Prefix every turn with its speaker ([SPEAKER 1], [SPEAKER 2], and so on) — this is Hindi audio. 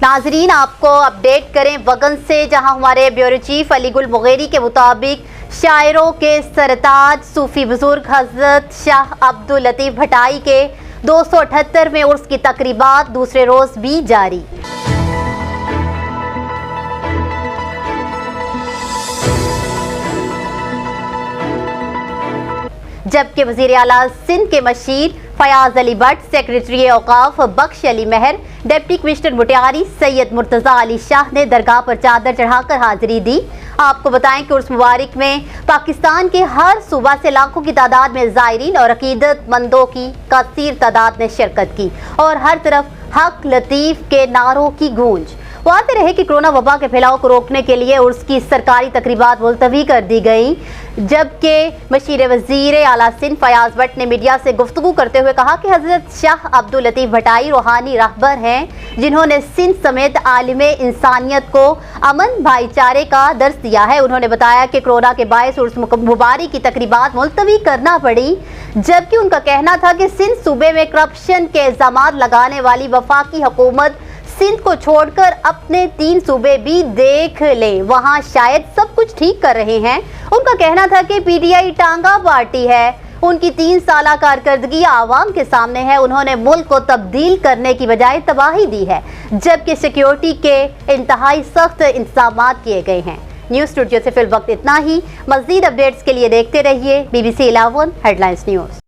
[SPEAKER 1] नाजरीन, आपको अपडेट करें वगन से, जहां हमारे ब्यूरो चीफ अली गुल मुगेरी के मुताबिक शायरों के सरताज सूफी बुजुर्ग हजरत शाह अब्दुल लतीफ भटाई के 278वें उर्स की तकरीबात दूसरे रोज भी जारी। जबकि वजीर आला सिंध के मशीर फयाज अली भट्ट, सेक्रेटरी औकाफ बख्श अली महर, डिप्टी कमिश्नर मुटियारी सैयद मुर्तजा अली शाह ने दरगाह पर चादर चढ़ाकर हाजिरी दी। आपको बताएं कि उर्स मुबारक में पाकिस्तान के हर सूबा से लाखों की तादाद में ज़ायरीन और अकीदतमंदों की कसीर तादाद ने शिरकत की और हर तरफ हक लतीफ़ के नारों की गूंज। वाज़ेह रहे कि कोरोना वबा के फैलाव को रोकने के लिए उर्स की सरकारी तकरीबात मुलतवी कर दी गई। जबकि मशीर वजीर आला सिंध फयाज भट्ट ने मीडिया से गुफ्तगू करते हुए कहा कि हजरत शाह अब्दुल लतीफ भटाई रूहानी रहबर हैं, जिन्होंने सिंध समेत आलमे इंसानियत को अमन भाईचारे का दर्स दिया है। उन्होंने बताया कि कोरोना के बायस उर्स मुबारक की तकरीबात मुलतवी करना पड़ी, जबकि उनका कहना था कि सिंध सूबे में करप्शन के इल्जामात लगाने वाली वफाकी हुकूमत सिंध को छोड़कर अपने 3 सूबे भी देख लें, वहां शायद सब कुछ ठीक कर रहे हैं। उनका कहना था कि पीटीआई टांगा पार्टी है, उनकी 3 साला कारकर्दगी आवाम के सामने है। उन्होंने मुल्क को तब्दील करने की बजाय तबाही दी है, जबकि सिक्योरिटी के इंतहाई सख्त इंतजाम किए गए हैं। न्यूज़ स्टूडियो से फिल वक्त इतना ही। मज़ीद अपडेट्स के लिए देखते रहिए BBC 11 हेडलाइंस न्यूज़।